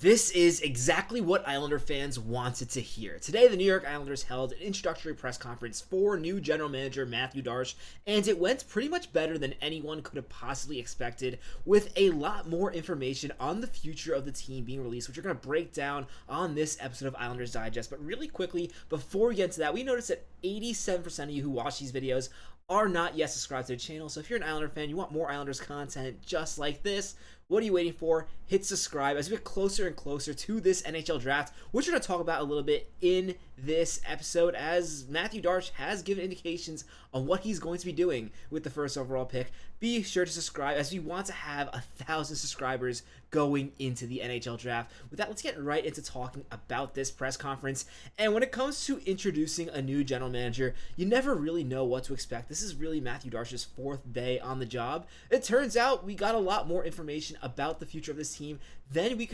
This is exactly what Islander fans wanted to hear. Today, the New York Islanders held an introductory press conference for new general manager Mathieu Darche, and it went pretty much better than anyone could have possibly expected, with a lot more information on the future of the team being released, which we're going to break down on this episode of Islanders Digest. But really quickly, before we get into that, we noticed that 87% of you who watch these videos are not yet subscribed to the channel. So if you're an Islander fan, you want more Islanders content just like this, what are you waiting for? Hit subscribe as we get closer and closer to this NHL draft, which we're going to talk about a little bit in this episode, as Mathieu Darche has given indications on what he's going to be doing with the first overall pick. Be sure to subscribe as we want to have 1,000 subscribers going into the NHL draft. With that, let's get right into talking about this press conference. And when it comes to introducing a new general manager, you never really know what to expect. This is really Mathieu Darche's 4th day on the job. It turns out we got a lot more information about the future of this team than we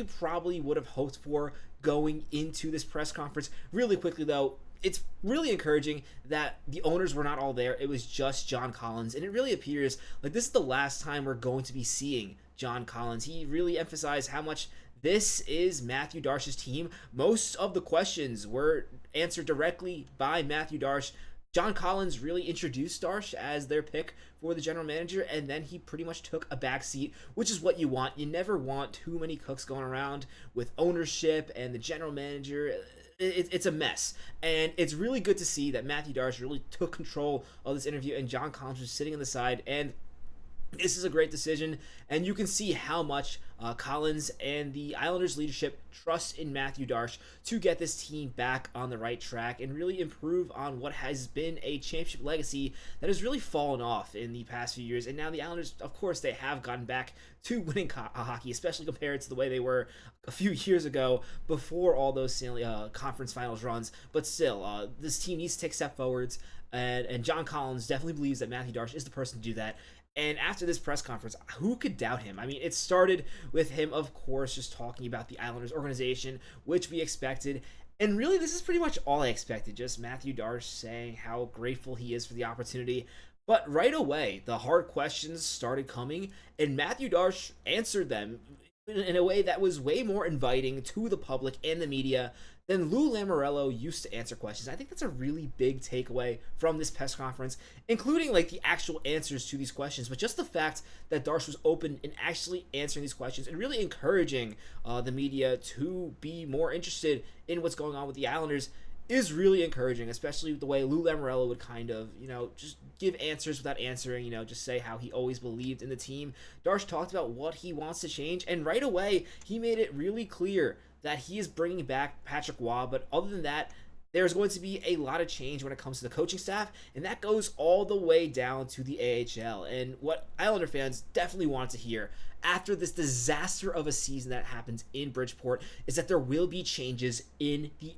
would have hoped for going into this press conference. Really quickly though, it's really encouraging that the owners were not all there. It was just John Collins, and it really appears like this is the last time we're going to be seeing John Collins. He really emphasized how much this is Mathieu Darche's team. Most of the questions were answered directly by Mathieu Darche. John Collins really introduced Darche as their pick for the general manager, and then he pretty much took a back seat, which is what you want. You never want too many cooks going around with ownership and the general manager. It's a mess, and it's really good to see that Mathieu Darche really took control of this interview, and John Collins was sitting on the side, and this is a great decision, and you can see how much Collins and the Islanders leadership trust in Mathieu Darche to get this team back on the right track and really improve on what has been a championship legacy that has really fallen off in the past few years. And now the Islanders, of course, they have gotten back to winning hockey, especially compared to the way they were a few years ago before all those conference finals runs. But still, this team needs to take step forwards, and John Collins definitely believes that Mathieu Darche is the person to do that. And after this press conference, who could doubt him? I mean, it started with him, of course, just talking about the Islanders organization, which we expected. And really, this is pretty much all I expected. Just Mathieu Darche saying how grateful he is for the opportunity. But right away, the hard questions started coming, and Mathieu Darche answered them in a way that was way more inviting to the public and the media than Lou Lamoriello used to answer questions. I think that's a really big takeaway from this press conference, including like the actual answers to these questions, but just the fact that Darche was open in actually answering these questions and really encouraging the media to be more interested in what's going on with the Islanders is really encouraging, especially the way Lou Lamoriello would kind of, just give answers without answering, just say how he always believed in the team. Darche talked about what he wants to change, and right away, he made it really clear that he is bringing back Patrick Waugh, but other than that, there's going to be a lot of change when it comes to the coaching staff, and that goes all the way down to the AHL. And what Islander fans definitely want to hear after this disaster of a season that happens in Bridgeport is that there will be changes in the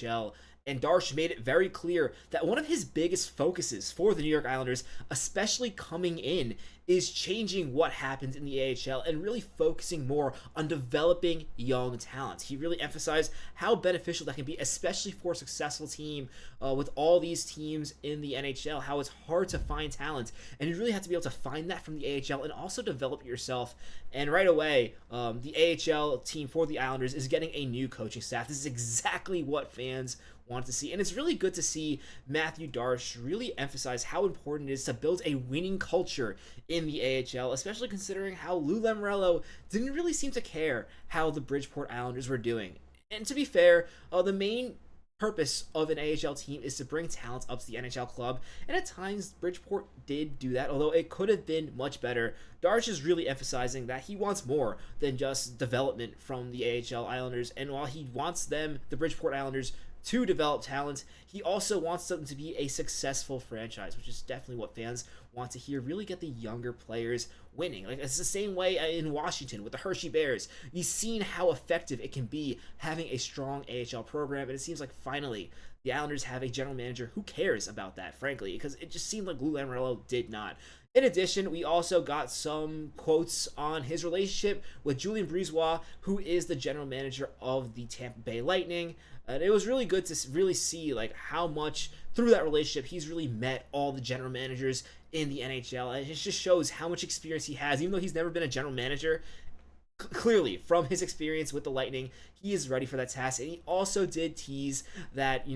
AHL. And Darche made it very clear that one of his biggest focuses for the New York Islanders, especially coming in, is changing what happens in the AHL and really focusing more on developing young talent. He really emphasized how beneficial that can be, especially for a successful team with all these teams in the NHL, how it's hard to find talent. And you really have to be able to find that from the AHL and also develop it yourself. And right away, the AHL team for the Islanders is getting a new coaching staff. This is exactly what fans want to see. And it's really good to see Mathieu Darche really emphasize how important it is to build a winning culture in the AHL, especially considering how Lou Lamoriello didn't really seem to care how the Bridgeport Islanders were doing. And to be fair, the main purpose of an AHL team is to bring talent up to the NHL club, and at times Bridgeport did do that, although it could have been much better. Darche is really emphasizing that he wants more than just development from the AHL Islanders, and while he wants them, the Bridgeport Islanders, to develop talent, he also wants them to be a successful franchise, which is definitely what fans want to hear. Really get the younger players winning. Like, it's the same way in Washington with the Hershey Bears. You've seen how effective it can be having a strong AHL program, and it seems like finally the Islanders have a general manager who cares about that, frankly, because it just seemed like Lou Lamoriello did not. In addition, we also got some quotes on his relationship with Julien Brisebois, who is the general manager of the Tampa Bay Lightning. And it was really good to really see like how much through that relationship he's really met all the general managers in the NHL. And it just shows how much experience he has, even though he's never been a general manager. clearly, from his experience with the Lightning, he is ready for that task. And he also did tease that,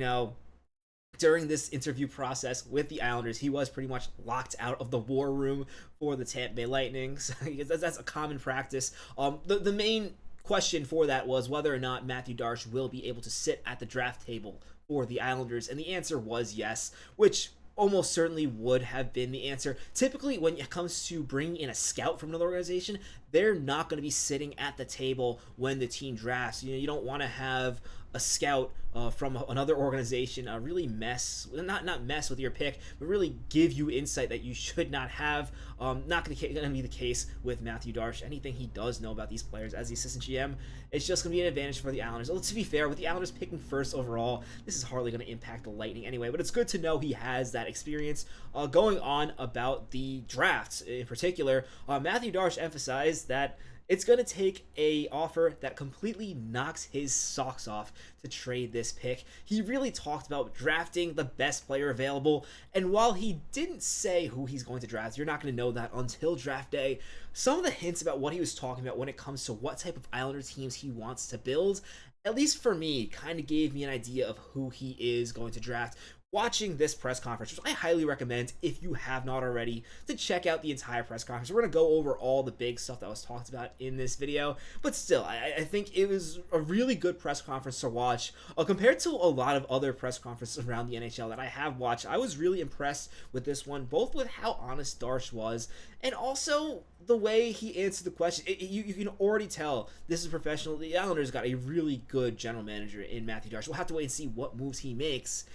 during this interview process with the Islanders, he was pretty much locked out of the war room for the Tampa Bay Lightning. So that's a common practice. The main question for that was whether or not Mathieu Darche will be able to sit at the draft table for the Islanders, and the answer was yes, which almost certainly would have been the answer. Typically, when it comes to bringing in a scout from another organization, they're not going to be sitting at the table when the team drafts. You don't want to have a scout from another organization really not mess with your pick, but really give you insight that you should not have. Not going to be the case with Mathieu Darche. Anything he does know about these players as the assistant GM, it's just going to be an advantage for the Islanders. Although, to be fair, with the Islanders picking first overall, this is hardly going to impact the Lightning anyway, but it's good to know he has that experience. Going on about the drafts in particular, Mathieu Darche emphasized that it's going to take a offer that completely knocks his socks off to trade this pick. He really talked about drafting the best player available, and while he didn't say who he's going to draft, you're not going to know that until draft day. Some of the hints about what he was talking about when it comes to what type of Islander teams he wants to build, at least for me, kind of gave me an idea of who he is going to draft. Watching this press conference, which I highly recommend if you have not already, to check out the entire press conference. We're going to go over all the big stuff that was talked about in this video, but still, I think it was a really good press conference to watch. Compared to a lot of other press conferences around the NHL that I have watched, I was really impressed with this one, both with how honest Darche was, and also the way he answered the question. You can already tell this is professional. The Islanders got a really good general manager in Mathieu Darche. We'll have to wait and see what moves he makes.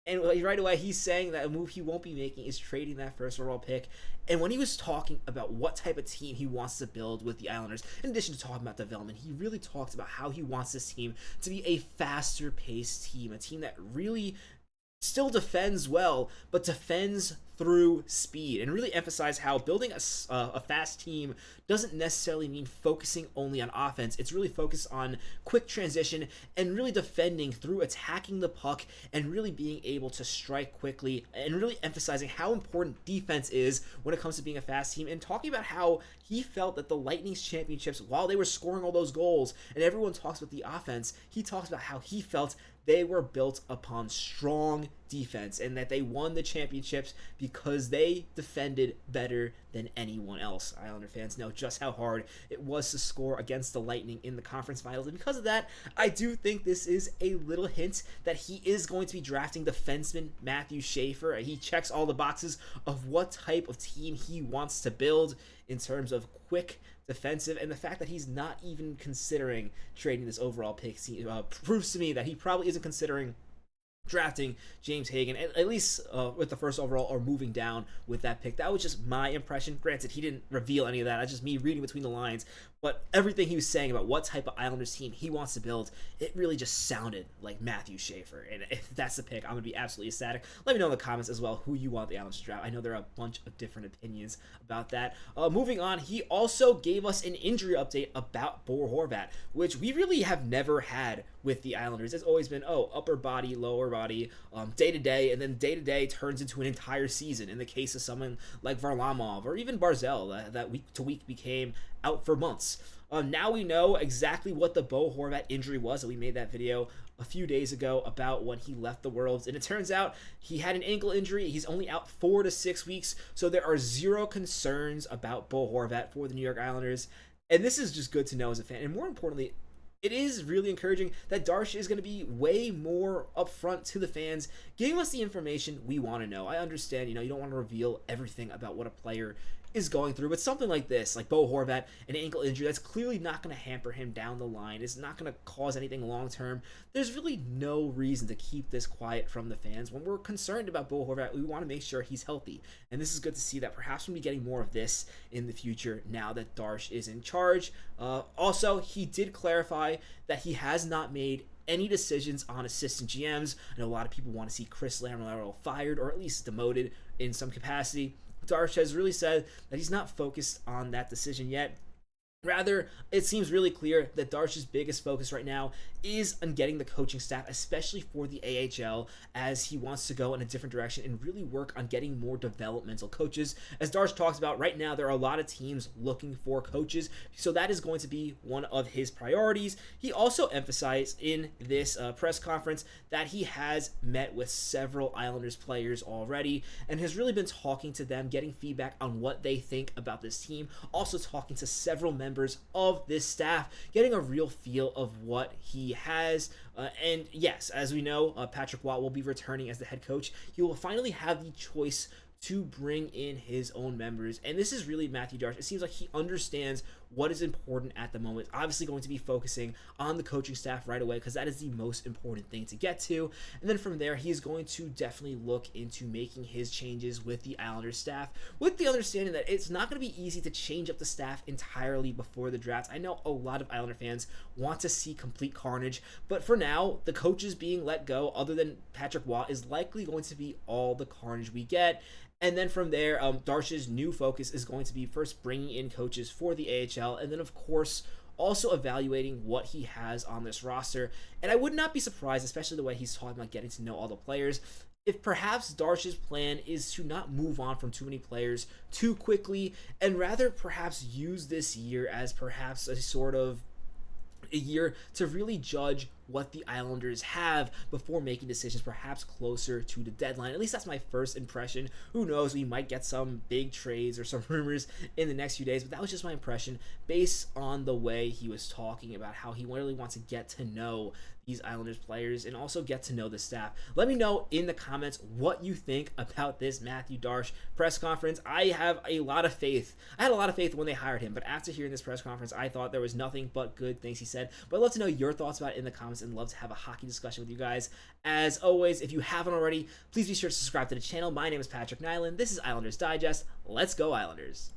And right away, he's saying that a move he won't be making is trading that first overall pick. And when he was talking about what type of team he wants to build with the Islanders, in addition to talking about development, he really talked about how he wants this team to be a faster-paced team, a team that really still defends well, but defends through speed, and really emphasize how building a fast team doesn't necessarily mean focusing only on offense. It's really focused on quick transition and really defending through attacking the puck and really being able to strike quickly, and really emphasizing how important defense is when it comes to being a fast team, and talking about how he felt that the Lightning's championships, while they were scoring all those goals and everyone talks about the offense, he talks about how he felt they were built upon strong defense and that they won the championships because they defended better than anyone else. Islander fans know just how hard it was to score against the Lightning in the conference finals, and because of that, I do think this is a little hint that he is going to be drafting defenseman Matthew Schaefer. He checks all the boxes of what type of team he wants to build in terms of quick defensive, and the fact that he's not even considering trading this overall pick proves to me that he probably isn't considering drafting James Hagan, at least with the first overall, or moving down with that pick. That was just my impression. Granted, he didn't reveal any of that. That's just me reading between the lines. But everything he was saying about what type of Islanders team he wants to build, it really just sounded like Matthew Schaefer. And if that's the pick, I'm going to be absolutely ecstatic. Let me know in the comments as well who you want the Islanders to draft. I know there are a bunch of different opinions about that. Moving on, he also gave us an injury update about Bo Horvat, which we really have never had with the Islanders. It's always been, upper body, lower body, day to day, and then day to day turns into an entire season. In the case of someone like Varlamov or even Barzal, that week to week became out for months. Now we know exactly what the Bo Horvat injury was, and we made that video a few days ago about when he left the Worlds, and it turns out he had an ankle injury. He's only out 4 to 6 weeks, so there are zero concerns about Bo Horvat for the New York Islanders, and this is just good to know as a fan, and more importantly, it is really encouraging that Darche is going to be way more upfront to the fans, giving us the information we want to know. I understand, you don't want to reveal everything about what a player is going through, but something like this, like Bo Horvat, an ankle injury, that's clearly not going to hamper him down the line. It's not going to cause anything long term. There's really no reason to keep this quiet from the fans. When we're concerned about Bo Horvat, we want to make sure he's healthy, and this is good to see that perhaps we'll be getting more of this in the future now that Darche is in charge. Also, he did clarify that he has not made any decisions on assistant GMs. I know a lot of people want to see Chris Lamoriello fired or at least demoted in some capacity. Darche has really said that he's not focused on that decision yet. Rather, it seems really clear that Darche's biggest focus right now is on getting the coaching staff, especially for the AHL, as he wants to go in a different direction and really work on getting more developmental coaches. As Darche talks about, right now there are a lot of teams looking for coaches, so that is going to be one of his priorities. He also emphasized in this press conference that he has met with several Islanders players already and has really been talking to them, getting feedback on what they think about this team, also talking to several members of this staff, getting a real feel of what he has. And yes, as we know, Patrick Watt will be returning as the head coach. He will finally have the choice to bring in his own members. And this is really Mathieu Darche. It seems like he understands what is important at the moment. Obviously going to be focusing on the coaching staff right away because that is the most important thing to get to. And then from there, he's going to definitely look into making his changes with the Islanders staff, with the understanding that it's not going to be easy to change up the staff entirely before the draft. I know a lot of Islander fans want to see complete carnage, but for now, the coaches being let go, other than Patrick Watt, is likely going to be all the carnage we get. And then from there, Darche's new focus is going to be first bringing in coaches for the AHL, and then of course also evaluating what he has on this roster. And I would not be surprised, especially the way he's talking about getting to know all the players, if perhaps Darche's plan is to not move on from too many players too quickly, and rather perhaps use this year as perhaps a sort of a year to really judge what the Islanders have before making decisions, perhaps closer to the deadline. At least that's my first impression. Who knows, we might get some big trades or some rumors in the next few days, but that was just my impression based on the way he was talking about how he really wants to get to know these Islanders players and also get to know the staff. Let me know in the comments what you think about this Mathieu Darche press conference. I have a lot of faith. I had a lot of faith when they hired him, but after hearing this press conference, I thought there was nothing but good things he said. But I'd love to know your thoughts about it in the comments and love to have a hockey discussion with you guys. As always, if you haven't already, please be sure to subscribe to the channel. My name is Patrick Nilan. This is Islanders Digest. Let's go Islanders.